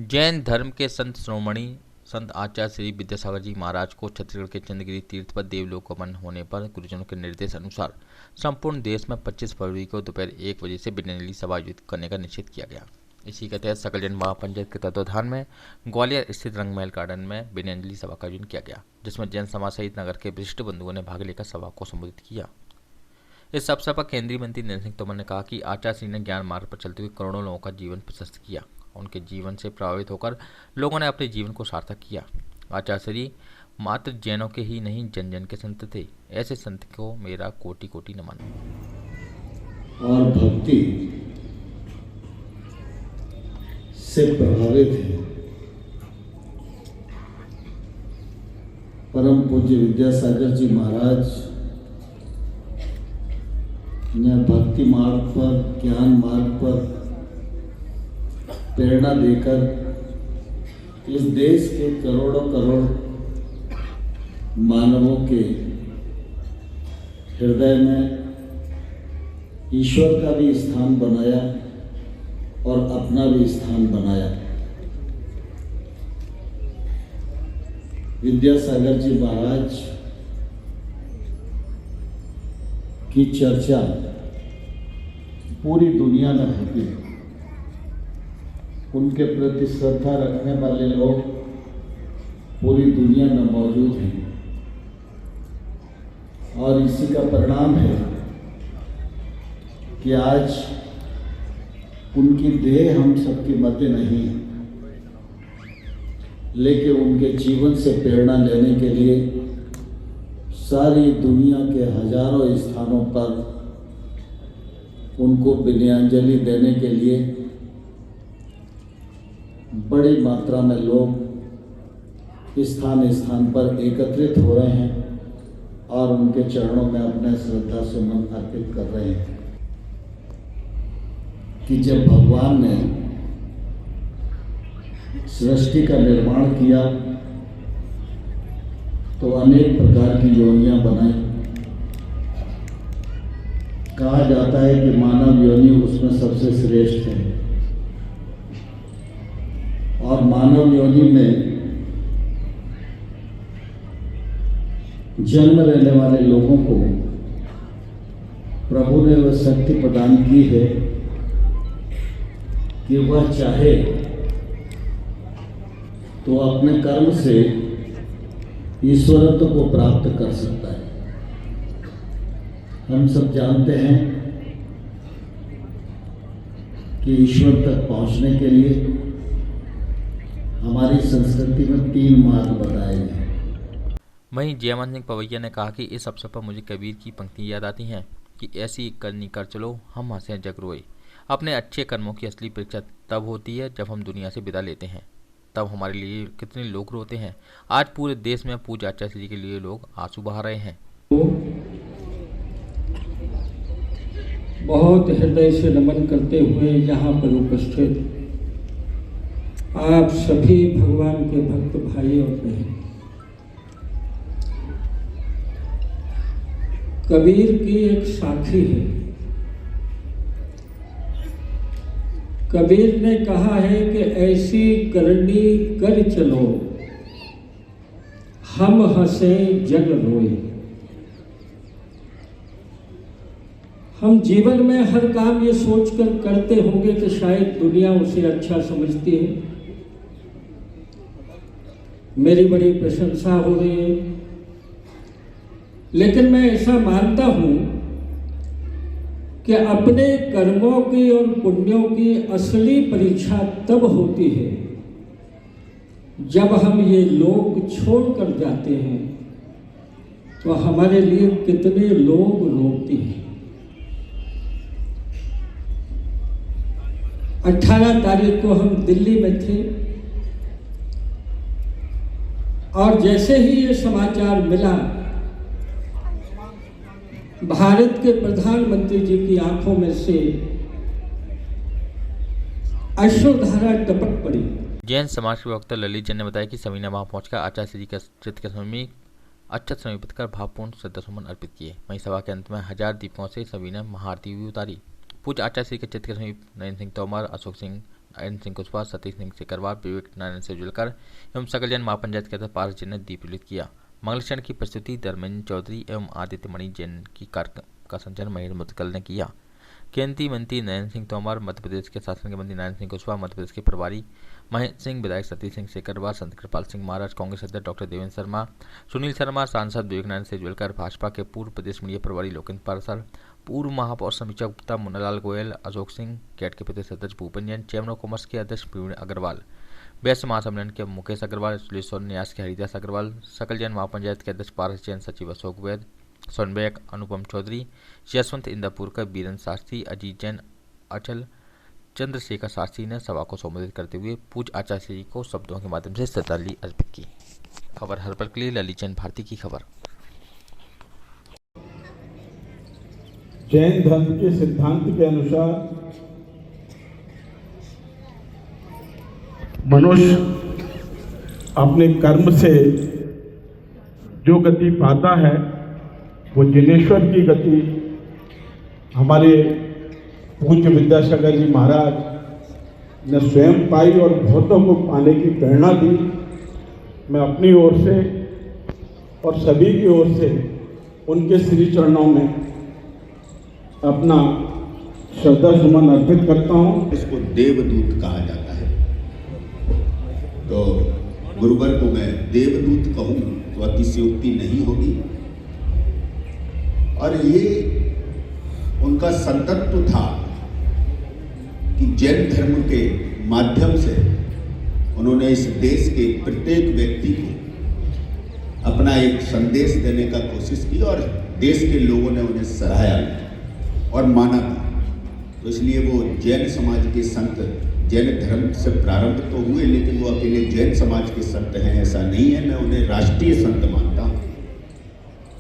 जैन धर्म के संत शिरोमणि संत आचार्य श्री विद्यासागर जी महाराज को छत्तीसगढ़ के चंद्रगिरी तीर्थ पर देवलोकगमन होने पर गुरुजनों के निर्देश अनुसार संपूर्ण देश में 25 फरवरी को दोपहर 1 बजे से विनयली सभा आयोजित करने का निश्चित किया गया। इसी के तहत सकल जन महापंचायत के तत्वाधान में ग्वालियर स्थित रंगमहल गार्डन में विनयली सभा का आयोजन किया गया, जिसमें जैन समाज सहित नगर के विशिष्ट बंधुओं ने भाग लेकर सभा को संबोधित किया। इस अवसर पर केंद्रीय मंत्री नरेंद्र सिंह तोमर ने कहा कि आचार्य श्री ने ज्ञान मार्ग पर चलते हुए करोड़ों लोगों का जीवन प्रशस्त किया। उनके जीवन से प्रभावित होकर लोगों ने अपने जीवन को सार्थक किया। आचार्य श्री मात्र जैनों के ही नहीं, जन जन के संत थे। ऐसे संत को मेरा कोटि कोटि नमन। और भक्ति से प्रभावित है। परम पूज्य विद्यासागर जी महाराज ने भक्ति मार्ग पर, ज्ञान मार्ग पर प्रेरणा देकर इस देश के करोड़ों करोड़ मानवों के हृदय में ईश्वर का भी स्थान बनाया और अपना भी स्थान बनाया। विद्यासागर जी महाराज की चर्चा पूरी दुनिया में होती है। उनके प्रति श्रद्धा रखने वाले लोग पूरी दुनिया में मौजूद हैं और इसी का परिणाम है कि आज उनकी देह हम सबके मध्य नहीं, लेकिन उनके जीवन से प्रेरणा लेने के लिए सारी दुनिया के हजारों स्थानों पर उनको विनयाञ्जलि देने के लिए बड़ी मात्रा में लोग स्थान स्थान पर एकत्रित हो रहे हैं और उनके चरणों में अपने श्रद्धा सुमन अर्पित कर रहे हैं। कि जब भगवान ने सृष्टि का निर्माण किया तो अनेक प्रकार की योनियां बनाई। कहा जाता है कि मानव योनि उसमें सबसे श्रेष्ठ है और मानव योनि में जन्म लेने वाले लोगों को प्रभु ने वह शक्ति प्रदान की है कि वह चाहे तो अपने कर्म से ईश्वरत्व को प्राप्त कर सकता है। हम सब जानते हैं कि ईश्वर तक पहुंचने के लिए हमारी संस्कृति में 3 मार्ग बताए गए। वहीं जयमन सिंह पवैया ने कहा कि इस अवसर पर मुझे कबीर की पंक्ति याद आती हैं कि ऐसी करनी कर चलो हम हंसे जग रोए। अपने अच्छे कर्मों की असली परीक्षा तब होती है जब हम दुनिया से विदा लेते हैं, तब हमारे लिए कितने लोग रोते हैं। आज पूरे देश में पूज्य आचार्य श्री के लिए लोग आंसू बहा रहे हैं। बहुत हृदय से नमन करते हुए यहाँ पर उपस्थित आप सभी भगवान के भक्त भाई और बहन, कबीर की एक साखी है। कबीर ने कहा है कि ऐसी करनी कर चलो हम हंसे जग रोए। हम जीवन में हर काम ये सोचकर करते होंगे कि शायद दुनिया उसे अच्छा समझती है, मेरी बड़ी प्रशंसा हो रही है, लेकिन मैं ऐसा मानता हूं कि अपने कर्मों की और पुण्यों की असली परीक्षा तब होती है जब हम ये लोग छोड़कर जाते हैं तो हमारे लिए कितने लोग रोते हैं। 18 तारीख को हम दिल्ली में थे और जैसे ही ये समाचार मिला, भारत के प्रधानमंत्री जी की आंखों में से अश्रुधारा टपक पड़ी। जैन समाज के वक्ता ललित जैन ने बताया कि सभी ने वहां पहुंचकर आचार्य श्री के चित्र के समीप अक्षत समर्पित कर भावपूर्ण श्रद्धासुमन अर्पित किए। वहीं सभा के अंत में 1000 दीपकों से सभी ने महाआरती भी उतारी। पूज्य आचार्य श्री के चित्र के समीप नरेंद्र सिंह तोमर, अशोक सिंह नारायण सिंह कुशवाहा, सतीश सिंह सिकरवार, विवेक नारायण सेजुलकर एवं सकल जन महापंचायत के अध्यक्ष पारस जैन ने दीप प्रज्वलित किया। मंगलक्षण की प्रस्तुति धर्मेंद्र चौधरी एवं आदित्य मणि जैन की कार्यक्रम का संचालन महेश मुतकल ने किया। केंद्रीय मंत्री नरेंद्र सिंह तोमर, मध्य प्रदेश के शासन के मंत्री नारायण सिंह कुशवाहा, मध्य प्रदेश के प्रभारी महेश सिंह, विधायक सतीश सिंह सिकरवार, संत कृपाल सिंह महाराज, कांग्रेस अध्यक्ष डॉक्टर देवेंद्र शर्मा, सुनील शर्मा, सांसद विवेक नारायण सेजुलकर, भाजपा के पूर्व प्रदेश मीडिया प्रभारी लोकेंद्र पारसर, पूर्व महापौर समीक्षा गुप्ता, मुन्नालाल गोयल, अशोक सिंह, कैट के प्रदेश अध्यक्ष Bhupen Jain, chamber of commerce के अध्यक्ष प्रवीण अग्रवाल, वैश्य महासम्मेलन के मुकेश अग्रवाल, सुलेश्वर न्यास के हरिदास अग्रवाल, सकल जन महापंचायत के अध्यक्ष पारस जैन, सचिव अशोक वैद, सोनबैक अनुपम चौधरी, यशवंत इंदापुरकर, बीरेंद्र शास्त्री, अजीत जैन, अचल चंद्रशेखर शास्त्री ने सभा को संबोधित करते हुए पूज्य आचार्य जी को शब्दों के माध्यम से श्रद्धांजलि अर्पित की। खबर हर पल के लिए ललित जैन भारती की खबर। जैन धर्म के सिद्धांत के अनुसार मनुष्य अपने कर्म से जो गति पाता है वो जिनेश्वर की गति हमारे पूज्य विद्यासागर जी महाराज ने स्वयं पाई और बहुतों को पाने की प्रेरणा दी। मैं अपनी ओर से और सभी की ओर से उनके श्री चरणों में अपना श्रद्धा सुमन अर्पित करता हूँ। इसको देवदूत कहा जाता है, तो गुरुवर को मैं देवदूत कहूँ तो अतिशयोक्ति नहीं होगी। और ये उनका संतत्व था कि जैन धर्म के माध्यम से उन्होंने इस देश के प्रत्येक व्यक्ति को अपना एक संदेश देने का कोशिश की और देश के लोगों ने उन्हें सराहा और माना भी। तो इसलिए वो जैन समाज के संत जैन धर्म से प्रारंभ तो हुए, लेकिन वो अकेले जैन समाज के संत हैं ऐसा नहीं है। मैं उन्हें राष्ट्रीय संत मानता हूँ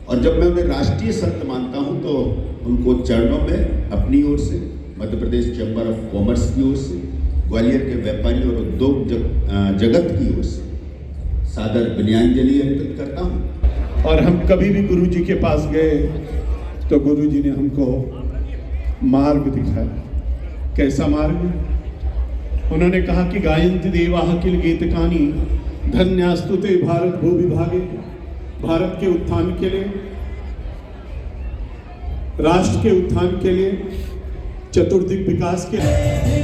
और जब मैं उन्हें राष्ट्रीय संत मानता हूँ तो उनको चरणों में अपनी ओर से, Madhya Pradesh chamber of commerce की ओर से, ग्वालियर के व्यापारी और उद्योग जगत की ओर से सादर विनयाञ्जलि अर्पित करता हूँ। और हम कभी भी गुरु जी के पास गए तो गुरु जी ने हमको मार्ग दिखाया। कैसा मार्ग? उन्होंने कहा कि गायन्ति देवाः किल गीतकानि धन्यास्तुते भारत भूविभागे। भारत के उत्थान के लिए, राष्ट्र के उत्थान के लिए, चतुर्दिक विकास के लिए